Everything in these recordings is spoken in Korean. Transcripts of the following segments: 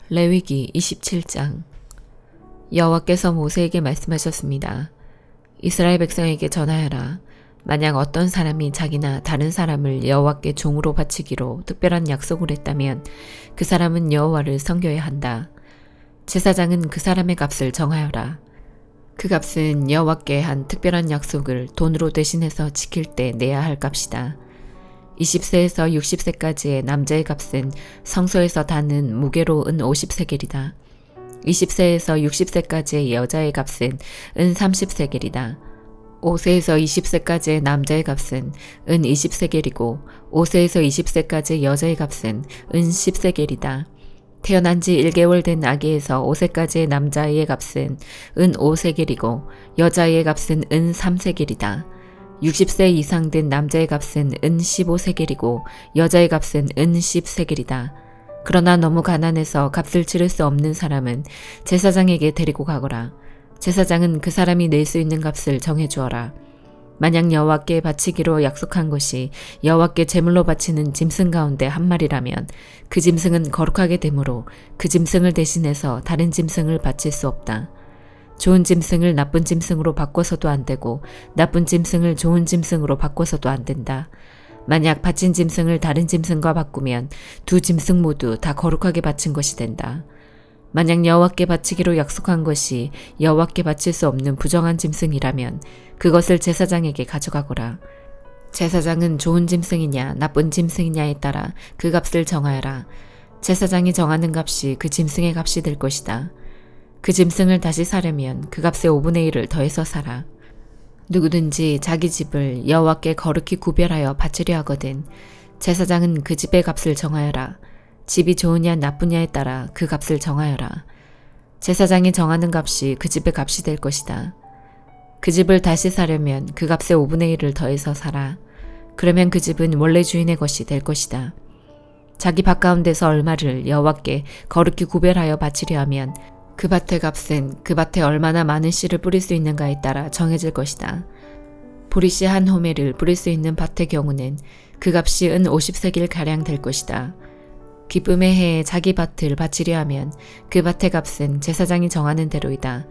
레위기 27장. 여호와께서 모세에게 말씀하셨습니다. 이스라엘 백성에게 전하여라. 만약 어떤 사람이 자기나 다른 사람을 여호와께 종으로 바치기로 특별한 약속을 했다면 그 사람은 여호와를 섬겨야 한다. 제사장은 그 사람의 값을 정하여라. 그 값은 여호와께 한 특별한 약속을 돈으로 대신해서 지킬 때 내야 할 값이다. 20세에서 60세까지의 남자의 값은 성소에서 다는 무게로 은 50세겔이다. 20세에서 60세까지의 여자의 값은 은 30세겔이다. 5세에서 20세까지의 남자의 값은 은 20세겔이고 5세에서 20세까지의 여자의 값은 은 10세겔이다. 태어난 지 1개월 된 아기에서 5세까지의 남자아이의 값은 은 5세겔이고 여자아이의 값은 은 3세겔이다. 60세 이상 된 남자의 값은 은 15세겔이고 여자의 값은 은 10세겔이다. 그러나 너무 가난해서 값을 치를 수 없는 사람은 제사장에게 데리고 가거라. 제사장은 그 사람이 낼 수 있는 값을 정해주어라. 만약 여호와께 바치기로 약속한 것이 여호와께 제물로 바치는 짐승 가운데 한 마리라면 그 짐승은 거룩하게 되므로 그 짐승을 대신해서 다른 짐승을 바칠 수 없다. 좋은 짐승을 나쁜 짐승으로 바꿔서도 안 되고 나쁜 짐승을 좋은 짐승으로 바꿔서도 안 된다. 만약 바친 짐승을 다른 짐승과 바꾸면 두 짐승 모두 다 거룩하게 바친 것이 된다. 만약 여호와께 바치기로 약속한 것이 여호와께 바칠 수 없는 부정한 짐승이라면 그것을 제사장에게 가져가거라. 제사장은 좋은 짐승이냐 나쁜 짐승이냐에 따라 그 값을 정하여라. 제사장이 정하는 값이 그 짐승의 값이 될 것이다. 그 짐승을 다시 사려면 그 값의 5분의 1을 더해서 사라. 누구든지 자기 집을 여호와께 거룩히 구별하여 바치려 하거든 제사장은 그 집의 값을 정하여라. 집이 좋으냐 나쁘냐에 따라 그 값을 정하여라. 제사장이 정하는 값이 그 집의 값이 될 것이다. 그 집을 다시 사려면 그 값의 5분의 1을 더해서 사라. 그러면 그 집은 원래 주인의 것이 될 것이다. 자기 밭 가운데서 얼마를 여호와께 거룩히 구별하여 바치려 하면 그 밭의 값은 그 밭에 얼마나 많은 씨를 뿌릴 수 있는가에 따라 정해질 것이다. 보리씨 한 호멜을 뿌릴 수 있는 밭의 경우는 그 값이 은 50세겔 가량 될 것이다. 기쁨의 해에 자기 밭을 바치려 하면 그 밭의 값은 제사장이 정하는 대로이다.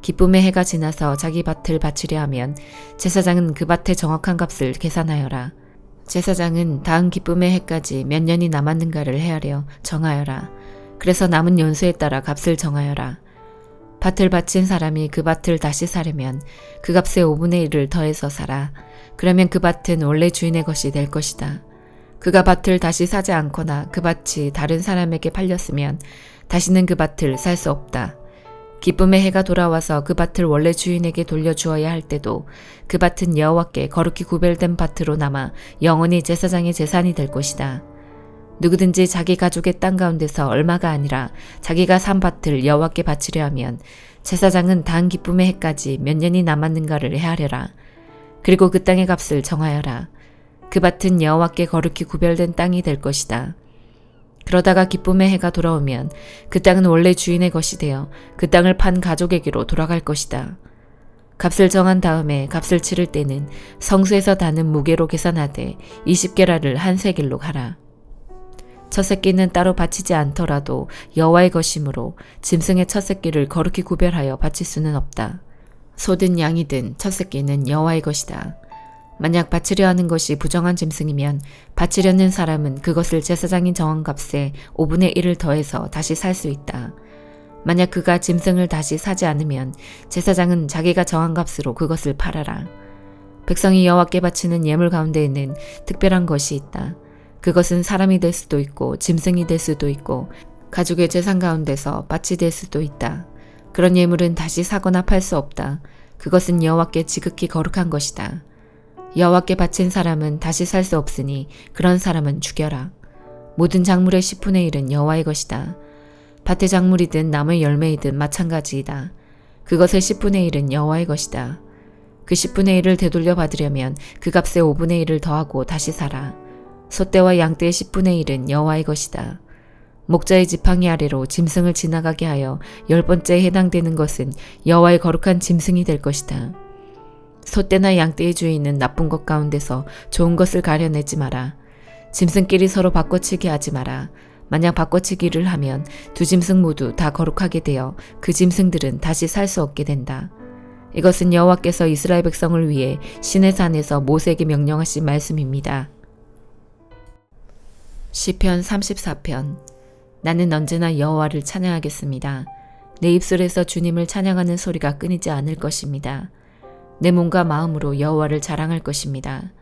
기쁨의 해가 지나서 자기 밭을 바치려 하면 제사장은 그 밭의 정확한 값을 계산하여라. 제사장은 다음 기쁨의 해까지 몇 년이 남았는가를 헤아려 정하여라. 그래서 남은 연수에 따라 값을 정하여라. 밭을 바친 사람이 그 밭을 다시 사려면 그 값의 5분의 1을 더해서 사라. 그러면 그 밭은 원래 주인의 것이 될 것이다. 그가 밭을 다시 사지 않거나 그 밭이 다른 사람에게 팔렸으면 다시는 그 밭을 살 수 없다. 기쁨의 해가 돌아와서 그 밭을 원래 주인에게 돌려주어야 할 때도 그 밭은 여호와께 거룩히 구별된 밭으로 남아 영원히 제사장의 재산이 될 것이다. 누구든지 자기 가족의 땅 가운데서 얼마가 아니라 자기가 산 밭을 여호와께 바치려 하면 제사장은 다음 기쁨의 해까지 몇 년이 남았는가를 헤아려라. 그리고 그 땅의 값을 정하여라. 그 밭은 여호와께 거룩히 구별된 땅이 될 것이다. 그러다가 기쁨의 해가 돌아오면 그 땅은 원래 주인의 것이 되어 그 땅을 판 가족에게로 돌아갈 것이다. 값을 정한 다음에 값을 치를 때는 성수에서 다는 무게로 계산하되 20게라를 한 세겔로 하라. 첫 새끼는 따로 바치지 않더라도 여호와의 것이므로 짐승의 첫 새끼를 거룩히 구별하여 바칠 수는 없다. 소든 양이든 첫 새끼는 여호와의 것이다. 만약 바치려 하는 것이 부정한 짐승이면 바치려는 사람은 그것을 제사장이 정한 값에 5분의 1을 더해서 다시 살 수 있다. 만약 그가 짐승을 다시 사지 않으면 제사장은 자기가 정한 값으로 그것을 팔아라. 백성이 여호와께 바치는 예물 가운데에는 특별한 것이 있다. 그것은 사람이 될 수도 있고 짐승이 될 수도 있고 가족의 재산 가운데서 밭이 될 수도 있다. 그런 예물은 다시 사거나 팔 수 없다. 그것은 여호와께 지극히 거룩한 것이다. 여호와께 바친 사람은 다시 살 수 없으니 그런 사람은 죽여라. 모든 작물의 10분의 1은 여호와의 것이다. 밭의 작물이든 나무의 열매이든 마찬가지이다. 그것의 10분의 1은 여호와의 것이다. 그 10분의 1을 되돌려 받으려면 그 값의 5분의 1을 더하고 다시 사라. 소떼와 양떼의 10분의 1은 여호와의 것이다. 목자의 지팡이 아래로 짐승을 지나가게 하여 10번째에 해당되는 것은 여호와의 거룩한 짐승이 될 것이다. 소떼나 양떼의 주인은 나쁜 것 가운데서 좋은 것을 가려내지 마라. 짐승끼리 서로 바꿔치기 하지 마라. 만약 바꿔치기를 하면 두 짐승 모두 다 거룩하게 되어 그 짐승들은 다시 살 수 없게 된다. 이것은 여호와께서 이스라엘 백성을 위해 시내 산에서 모세에게 명령하신 말씀입니다. 시편 34편. 나는 언제나 여호와를 찬양하겠습니다. 내 입술에서 주님을 찬양하는 소리가 끊이지 않을 것입니다. 내 몸과 마음으로 여호와를 자랑할 것입니다.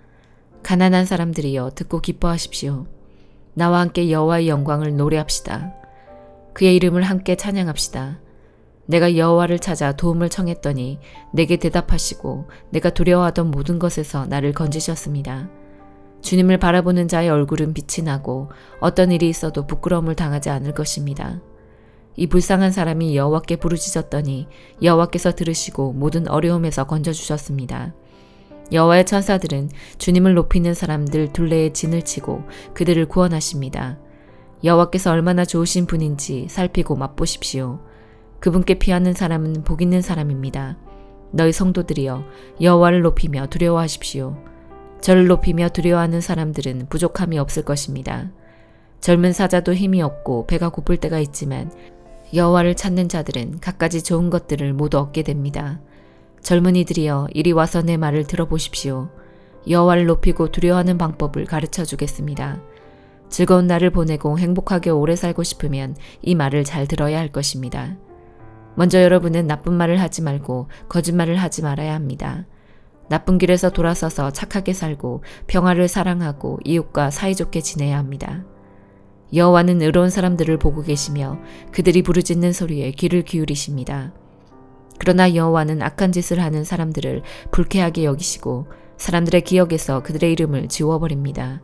가난한 사람들이여 듣고 기뻐하십시오. 나와 함께 여호와의 영광을 노래합시다. 그의 이름을 함께 찬양합시다. 내가 여호와를 찾아 도움을 청했더니 내게 대답하시고 내가 두려워하던 모든 것에서 나를 건지셨습니다. 주님을 바라보는 자의 얼굴은 빛이 나고 어떤 일이 있어도 부끄러움을 당하지 않을 것입니다. 이 불쌍한 사람이 여호와께 부르짖었더니 여호와께서 들으시고 모든 어려움에서 건져주셨습니다. 여호와의 천사들은 주님을 높이는 사람들 둘레에 진을 치고 그들을 구원하십니다. 여호와께서 얼마나 좋으신 분인지 살피고 맛보십시오. 그분께 피하는 사람은 복 있는 사람입니다. 너희 성도들이여 여호와를 높이며 두려워하십시오. 저를 높이며 두려워하는 사람들은 부족함이 없을 것입니다. 젊은 사자도 힘이 없고 배가 고플 때가 있지만 여호와를 찾는 자들은 갖가지 좋은 것들을 모두 얻게 됩니다. 젊은이들이여 이리 와서 내 말을 들어보십시오. 여호와를 높이고 두려워하는 방법을 가르쳐 주겠습니다. 즐거운 날을 보내고 행복하게 오래 살고 싶으면 이 말을 잘 들어야 할 것입니다. 먼저 여러분은 나쁜 말을 하지 말고 거짓말을 하지 말아야 합니다. 나쁜 길에서 돌아서서 착하게 살고 평화를 사랑하고 이웃과 사이좋게 지내야 합니다. 여호와는 의로운 사람들을 보고 계시며 그들이 부르짖는 소리에 귀를 기울이십니다. 그러나 여호와는 악한 짓을 하는 사람들을 불쾌하게 여기시고 사람들의 기억에서 그들의 이름을 지워버립니다.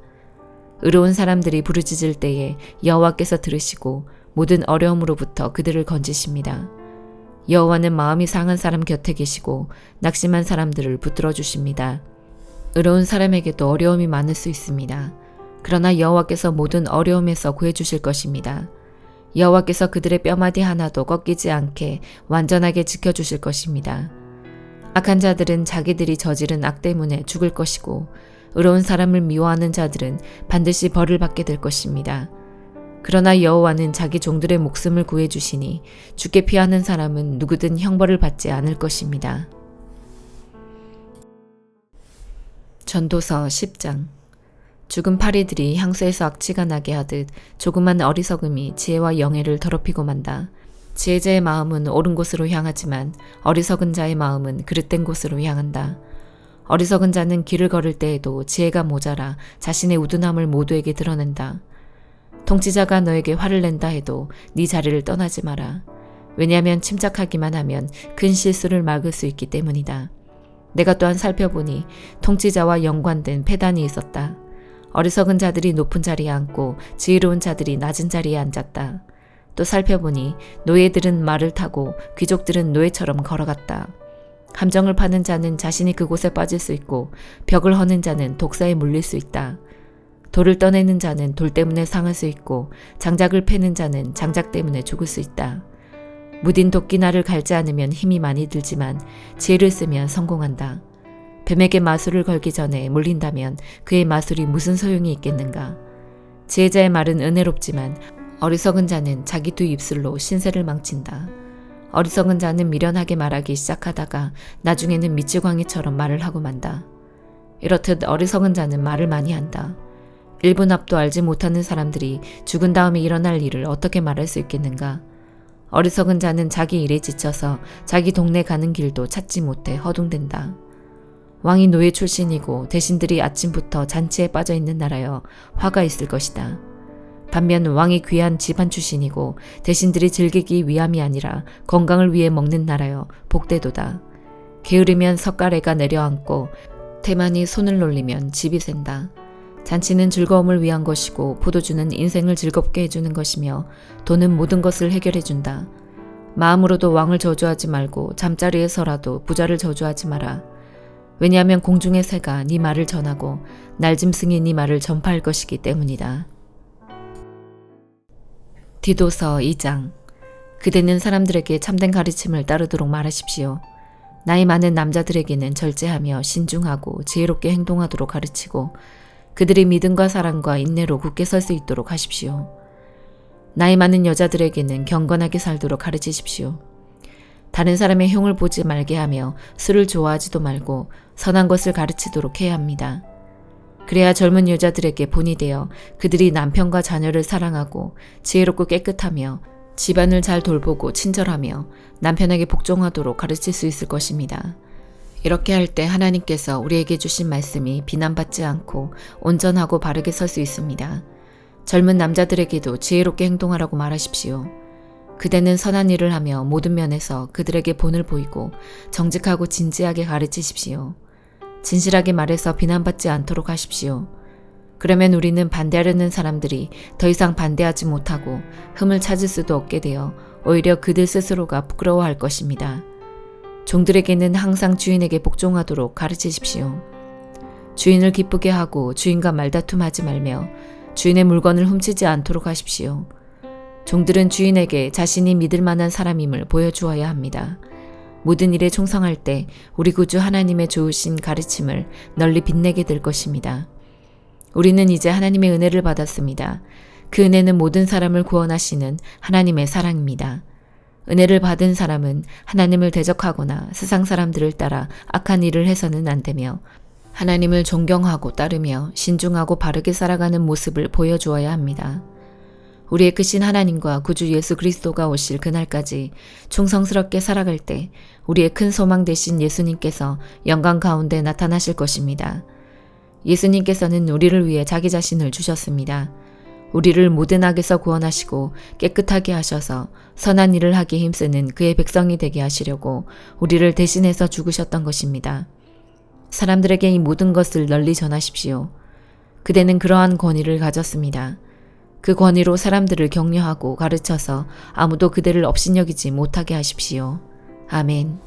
의로운 사람들이 부르짖을 때에 여호와께서 들으시고 모든 어려움으로부터 그들을 건지십니다. 여호와는 마음이 상한 사람 곁에 계시고 낙심한 사람들을 붙들어 주십니다. 의로운 사람에게도 어려움이 많을 수 있습니다. 그러나 여호와께서 모든 어려움에서 구해주실 것입니다. 여호와께서 그들의 뼈마디 하나도 꺾이지 않게 완전하게 지켜주실 것입니다. 악한 자들은 자기들이 저지른 악 때문에 죽을 것이고 의로운 사람을 미워하는 자들은 반드시 벌을 받게 될 것입니다. 그러나 여호와는 자기 종들의 목숨을 구해주시니 죽게 피하는 사람은 누구든 형벌을 받지 않을 것입니다. 전도서 10장. 죽은 파리들이 향수에서 악취가 나게 하듯 조그만 어리석음이 지혜와 영예를 더럽히고 만다. 지혜자의 마음은 옳은 곳으로 향하지만 어리석은 자의 마음은 그릇된 곳으로 향한다. 어리석은 자는 길을 걸을 때에도 지혜가 모자라 자신의 우둔함을 모두에게 드러낸다. 통치자가 너에게 화를 낸다 해도 네 자리를 떠나지 마라. 왜냐하면 침착하기만 하면 큰 실수를 막을 수 있기 때문이다. 내가 또한 살펴보니 통치자와 연관된 패단이 있었다. 어리석은 자들이 높은 자리에 앉고 지혜로운 자들이 낮은 자리에 앉았다. 또 살펴보니 노예들은 말을 타고 귀족들은 노예처럼 걸어갔다. 함정을 파는 자는 자신이 그곳에 빠질 수 있고 벽을 허는 자는 독사에 물릴 수 있다. 돌을 떠내는 자는 돌 때문에 상할 수 있고 장작을 패는 자는 장작 때문에 죽을 수 있다. 무딘 도끼날을 갈지 않으면 힘이 많이 들지만 지혜를 쓰면 성공한다. 뱀에게 마술을 걸기 전에 물린다면 그의 마술이 무슨 소용이 있겠는가. 지혜자의 말은 은혜롭지만 어리석은 자는 자기 두 입술로 신세를 망친다. 어리석은 자는 미련하게 말하기 시작하다가 나중에는 미치광이처럼 말을 하고 만다. 이렇듯 어리석은 자는 말을 많이 한다. 1분 앞도 알지 못하는 사람들이 죽은 다음에 일어날 일을 어떻게 말할 수 있겠는가. 어리석은 자는 자기 일에 지쳐서 자기 동네 가는 길도 찾지 못해 허둥댄다. 왕이 노예 출신이고 대신들이 아침부터 잔치에 빠져있는 나라여 화가 있을 것이다. 반면 왕이 귀한 집안 출신이고 대신들이 즐기기 위함이 아니라 건강을 위해 먹는 나라여 복되도다. 게으르면 석가래가 내려앉고 태만이 손을 놀리면 집이 샌다. 잔치는 즐거움을 위한 것이고 포도주는 인생을 즐겁게 해주는 것이며 돈은 모든 것을 해결해준다. 마음으로도 왕을 저주하지 말고 잠자리에서라도 부자를 저주하지 마라. 왜냐하면 공중의 새가 네 말을 전하고 날짐승이 네 말을 전파할 것이기 때문이다. 디도서 2장. 그대는 사람들에게 참된 가르침을 따르도록 말하십시오. 나이 많은 남자들에게는 절제하며 신중하고 지혜롭게 행동하도록 가르치고 그들이 믿음과 사랑과 인내로 굳게 설 수 있도록 하십시오. 나이 많은 여자들에게는 경건하게 살도록 가르치십시오. 다른 사람의 흉을 보지 말게 하며 술을 좋아하지도 말고 선한 것을 가르치도록 해야 합니다. 그래야 젊은 여자들에게 본이 되어 그들이 남편과 자녀를 사랑하고 지혜롭고 깨끗하며 집안을 잘 돌보고 친절하며 남편에게 복종하도록 가르칠 수 있을 것입니다. 이렇게 할 때 하나님께서 우리에게 주신 말씀이 비난받지 않고 온전하고 바르게 설 수 있습니다. 젊은 남자들에게도 지혜롭게 행동하라고 말하십시오. 그대는 선한 일을 하며 모든 면에서 그들에게 본을 보이고 정직하고 진지하게 가르치십시오. 진실하게 말해서 비난받지 않도록 하십시오. 그러면 우리는 반대하려는 사람들이 더 이상 반대하지 못하고 흠을 찾을 수도 없게 되어 오히려 그들 스스로가 부끄러워할 것입니다. 종들에게는 항상 주인에게 복종하도록 가르치십시오. 주인을 기쁘게 하고 주인과 말다툼하지 말며 주인의 물건을 훔치지 않도록 하십시오. 종들은 주인에게 자신이 믿을 만한 사람임을 보여주어야 합니다. 모든 일에 충성할 때 우리 구주 하나님의 좋으신 가르침을 널리 빛내게 될 것입니다. 우리는 이제 하나님의 은혜를 받았습니다. 그 은혜는 모든 사람을 구원하시는 하나님의 사랑입니다. 은혜를 받은 사람은 하나님을 대적하거나 세상 사람들을 따라 악한 일을 해서는 안 되며 하나님을 존경하고 따르며 신중하고 바르게 살아가는 모습을 보여주어야 합니다. 우리의 크신 하나님과 구주 예수 그리스도가 오실 그날까지 충성스럽게 살아갈 때 우리의 큰 소망 되신 예수님께서 영광 가운데 나타나실 것입니다. 예수님께서는 우리를 위해 자기 자신을 주셨습니다. 우리를 모든 악에서 구원하시고 깨끗하게 하셔서 선한 일을 하기에 힘쓰는 그의 백성이 되게 하시려고 우리를 대신해서 죽으셨던 것입니다. 사람들에게 이 모든 것을 널리 전하십시오. 그대는 그러한 권위를 가졌습니다. 그 권위로 사람들을 격려하고 가르쳐서 아무도 그대를 업신여기지 못하게 하십시오. 아멘.